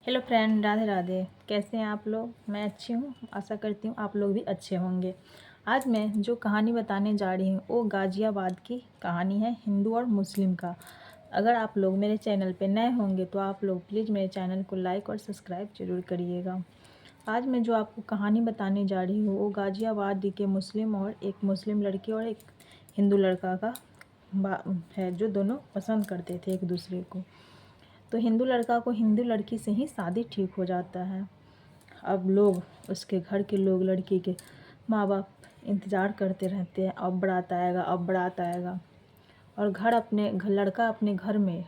Hello friend, Radhe Radhe. कैसे हैं आप लोग? मैं अच्छी हूँ। आशा करती हूँ आप लोग भी अच्छे होंगे। आज मैं जो कहानी बताने जा रही हूँ वो गाज़ियाबाद की कहानी है, हिंदू और मुस्लिम का। अगर आप लोग मेरे चैनल पे नए होंगे तो आप लोग प्लीज़ मेरे चैनल को लाइक और सब्सक्राइब जरूर करिएगा। आज मैं जो आपको कहानी बताने जा रही हूँ वो गाज़ियाबाद के मुस्लिम और एक मुस्लिम लड़की और एक हिंदू लड़का का है, जो दोनों पसंद करते थे एक दूसरे को। तो हिंदू लड़का को हिंदू लड़की से ही शादी ठीक हो जाता है। अब लोग, उसके घर के लोग, लड़की के माँ बाप इंतज़ार करते रहते हैं, अब बारात आएगा, अब बारात आएगा। और लड़का अपने घर में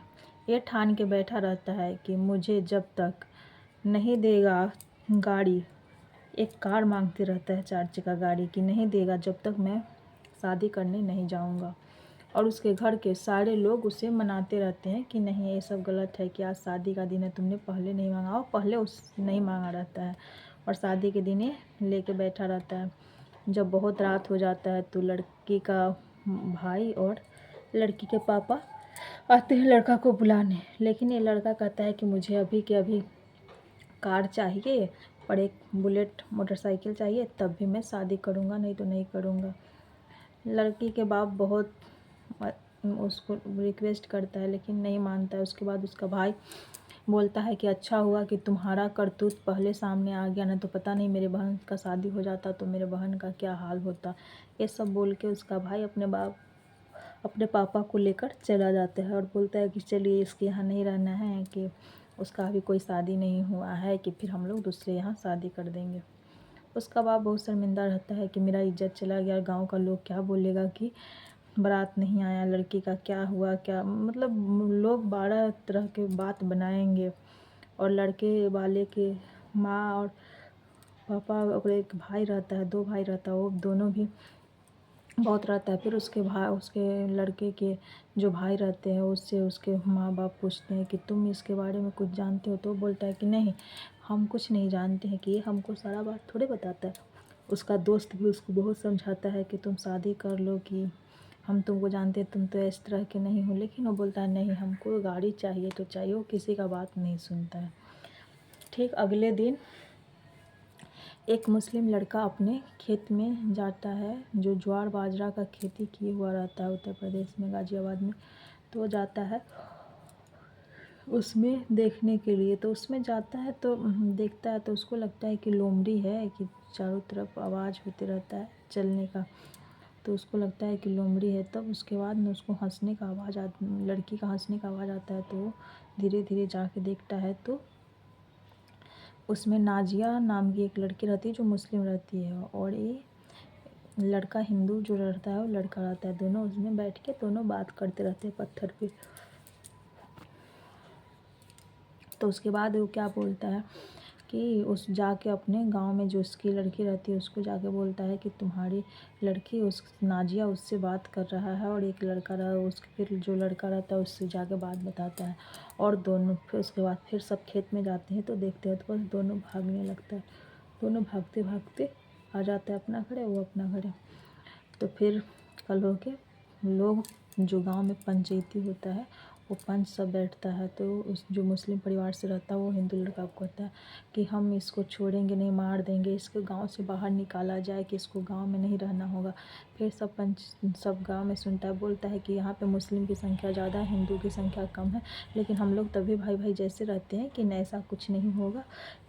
ये ठान के बैठा रहता है कि मुझे जब तक नहीं देगा गाड़ी, एक कार मांगते रहता है 4 चक्का गाड़ी की, नहीं देगा जब तक मैं शादी करने नहीं जाऊंगा। और उसके घर के सारे लोग उसे मनाते रहते हैं कि नहीं, ये सब गलत है कि आज शादी का दिन है, तुमने पहले नहीं मांगा। और पहले उस नहीं मांगा रहता है और शादी के दिन ये लेके बैठा रहता है। जब बहुत रात हो जाता है तो लड़की का भाई और लड़की के पापा आते हैं लड़का को बुलाने, लेकिन ये लड़का कहता है कि मुझे अभी के अभी कार चाहिए और एक बुलेट मोटरसाइकिल चाहिए, तब भी मैं शादी करूँगा, नहीं तो नहीं करूँगा। लड़की के बाप बहुत उसको रिक्वेस्ट करता है लेकिन नहीं मानता है। उसके बाद उसका भाई बोलता है कि अच्छा हुआ कि तुम्हारा करतूत पहले सामने आ गया, ना तो पता नहीं मेरे बहन का शादी हो जाता तो मेरे बहन का क्या हाल होता। ये सब बोल के उसका भाई अपने पापा को लेकर चला जाता है और बोलता है कि चलिए इसके यहाँ नहीं रहना है, कि उसका अभी कोई शादी नहीं हुआ है, कि फिर हम लोग दूसरे यहाँ शादी कर देंगे। उसका बाप बहुत शर्मिंदा रहता है कि मेरा इज्जत चला गया, गांव का लोग क्या बोलेगा कि बारात नहीं आया, लड़की का क्या हुआ, क्या मतलब लोग 12 तरह के बात बनाएंगे। और लड़के वाले के माँ और पापा और एक भाई रहता है, 2 भाई रहता है, वो दोनों भी बहुत रहता है। फिर उसके लड़के के जो भाई रहते हैं उससे उसके माँ बाप पूछते हैं कि तुम इसके बारे में कुछ जानते हो? तो वो बोलता है कि नहीं, हम कुछ नहीं जानते हैं, कि ये हमको सारा बात थोड़े बताता है। उसका दोस्त भी उसको बहुत समझाता है कि तुम शादी कर लो, कि हम तुमको जानते हैं, तुम तो इस तरह के नहीं हो। लेकिन वो बोलता है नहीं, हमको गाड़ी चाहिए तो चाहिए। वो किसी का बात नहीं सुनता है। ठीक अगले दिन एक मुस्लिम लड़का अपने खेत में जाता है, जो ज्वार बाजरा का खेती किए हुआ रहता है उत्तर प्रदेश में, गाज़ियाबाद में। तो वो जाता है उसमें देखने के लिए। तो उसमें जाता है तो देखता है तो उसको लगता है कि लोमड़ी है, कि चारों तरफ आवाज़ होते रहता है चलने का। तो उसको लगता है कि लोमड़ी है। तब उसके बाद में उसको हंसने का आवाज़ लड़की का हंसने का आवाज़ आता है। तो वो धीरे धीरे जाके देखता है तो उसमें नाजिया नाम की एक लड़की रहती है जो मुस्लिम रहती है, और ये लड़का हिंदू जो रहता है वो लड़का रहता है। दोनों उसमें बैठ के दोनों बात करते रहते हैं पत्थर पे। तो उसके बाद वो क्या बोलता है कि उस जाके अपने गांव में जो उसकी लड़की रहती है उसको जाके बोलता है कि तुम्हारी लड़की उस नाजिया उससे बात कर रहा है, और एक लड़का रहा उसके, फिर जो लड़का रहता है उससे जाके बात बताता है। और दोनों फिर उसके बाद फिर सब खेत में जाते हैं तो देखते हैं तो बस दोनों भागने लगता है। दोनों भागते भागते आ जाता है अपना घरे, वो अपना घरे। तो फिर कल हो के लोग, जो गांव में पंचायती होता है, वो पंच सब बैठता है। तो उस जो मुस्लिम परिवार से रहता है वो हिंदू लड़का को कहता है कि हम इसको छोड़ेंगे नहीं, मार देंगे, इसको गांव से बाहर निकाला जाए, कि इसको गांव में नहीं रहना होगा। फिर सब पंच सब गांव में सुनता है, बोलता है कि यहाँ पे मुस्लिम की संख्या ज़्यादा है, हिंदू की संख्या कम है, लेकिन हम लोग तभी भाई भाई जैसे रहते हैं, कि ऐसा कुछ नहीं होगा,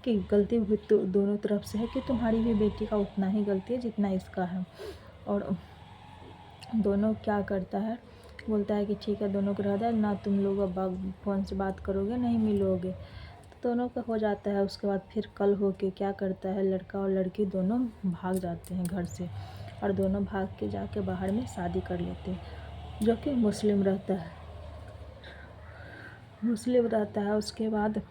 कि गलती भी तो दोनों तरफ से है, कि तुम्हारी भी बेटी का उतना ही गलती है जितना इसका है। और दोनों क्या करता है, बोलता है कि ठीक है दोनों को रह जाए ना, तुम लोग अब फ़ोन से बात करोगे, नहीं मिलोगे। तो दोनों का हो जाता है। उसके बाद फिर कल हो के क्या करता है, लड़का और लड़की दोनों भाग जाते हैं घर से, और दोनों भाग के जाके बाहर में शादी कर लेते हैं, जो कि मुस्लिम रहता है। उसके बाद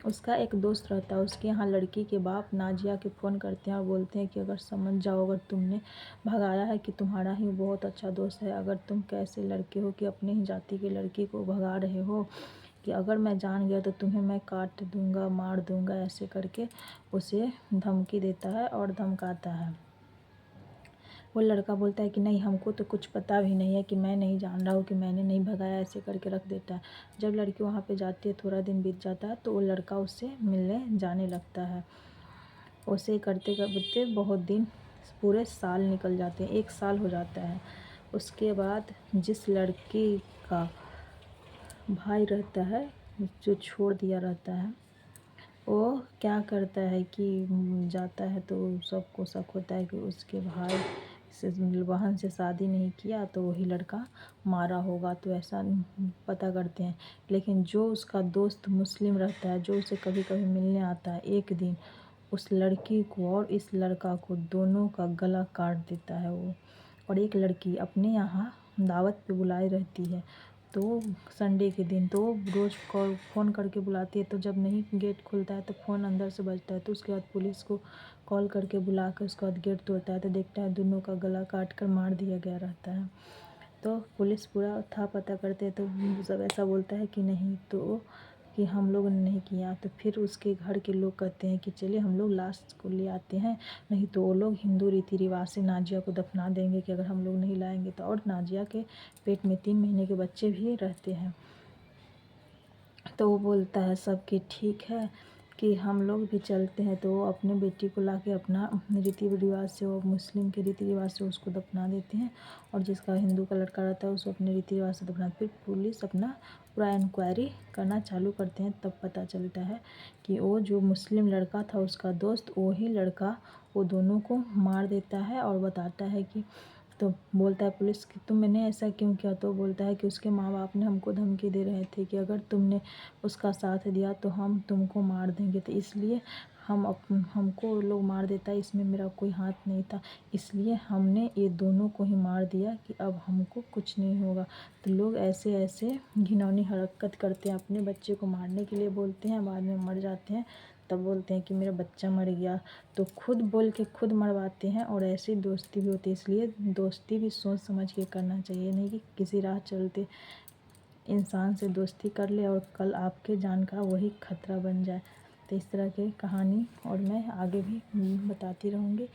उसका एक दोस्त रहता है, उसके यहाँ लड़की के बाप नाजिया के फ़ोन करते हैं और बोलते हैं कि अगर समझ जाओ, अगर तुमने भगाया है, कि तुम्हारा ही बहुत अच्छा दोस्त है, अगर तुम कैसे लड़के हो कि अपनी ही जाति की लड़की को भगा रहे हो, कि अगर मैं जान गया तो तुम्हें मैं काट दूंगा, मार दूंगा, ऐसे करके उसे धमकी देता है और धमकाता है। वो लड़का बोलता है कि नहीं, हमको तो कुछ पता भी नहीं है, कि मैं नहीं जान रहा हूँ, कि मैंने नहीं भगाया, ऐसे करके रख देता है। जब लड़की वहाँ पे जाती है, थोड़ा दिन बीत जाता है, तो वो लड़का उससे मिलने जाने लगता है। उसे करते करते बहुत दिन, पूरे साल निकल जाते हैं, 1 साल हो जाता है। उसके बाद जिस लड़की का भाई रहता है, जो छोड़ दिया रहता है, वो क्या करता है कि जाता है तो सबको शक होता है कि उसके भाई से, बहन से शादी नहीं किया, तो वही लड़का मारा होगा, तो ऐसा पता करते हैं। लेकिन जो उसका दोस्त मुस्लिम रहता है, जो उसे कभी कभी मिलने आता है, एक दिन उस लड़की को और इस लड़का को दोनों का गला काट देता है वो। और एक लड़की अपने यहाँ दावत पे बुलाई रहती है, तो संडे के दिन तो रोज़ कॉल फ़ोन करके बुलाती है, तो जब नहीं गेट खुलता है तो फ़ोन अंदर से बजता है, तो उसके बाद पुलिस को कॉल करके बुला कर उसके बाद गेट तोड़ता है, तो देखता है दोनों का गला काट कर मार दिया गया रहता है। तो पुलिस पूरा था पता करते हैं, तो सब ऐसा बोलता है कि नहीं, तो कि हम लोगों ने नहीं किया। तो फिर उसके घर के लोग कहते हैं कि चलिए हम लोग लाश को ले आते हैं, नहीं तो वो लोग हिंदू रीति रिवाज से नाजिया को दफना देंगे, कि अगर हम लोग नहीं लाएंगे तो। और नाजिया के पेट में 3 महीने के बच्चे भी रहते हैं। तो वो बोलता है सब कि ठीक है, कि हम लोग भी चलते हैं। तो वो अपने बेटी को लाके अपना रीति रिवाज से, वो मुस्लिम के रीति रिवाज से उसको दफना देते हैं, और जिसका हिंदू का लड़का रहता है उसको अपने रीति रिवाज से दफना। फिर पुलिस अपना पूरा इंक्वायरी करना चालू करते हैं, तब पता चलता है कि वो जो मुस्लिम लड़का था उसका दोस्त, वही लड़का वो दोनों को मार देता है। और बताता है कि, तो बोलता है पुलिस कि मैंने ऐसा क्यों किया, तो बोलता है कि उसके माँ बाप ने हमको धमकी दे रहे थे कि अगर तुमने उसका साथ दिया तो हम तुमको मार देंगे, तो इसलिए हमको लोग मार देता है, इसमें मेरा कोई हाथ नहीं था, इसलिए हमने ये दोनों को ही मार दिया कि अब हमको कुछ नहीं होगा। तो लोग ऐसे ऐसे घिनौनी हरकत करते हैं, अपने बच्चे को मारने के लिए बोलते हैं, बाद में मर जाते हैं, तब बोलते हैं कि मेरा बच्चा मर गया, तो खुद बोल के खुद मरवाते हैं। और ऐसी दोस्ती भी होती है, इसलिए दोस्ती भी सोच समझ के करना चाहिए, नहीं कि किसी राह चलते इंसान से दोस्ती कर ले और कल आपके जान का वही खतरा बन जाए। तो इस तरह की कहानी और मैं आगे भी बताती रहूँगी।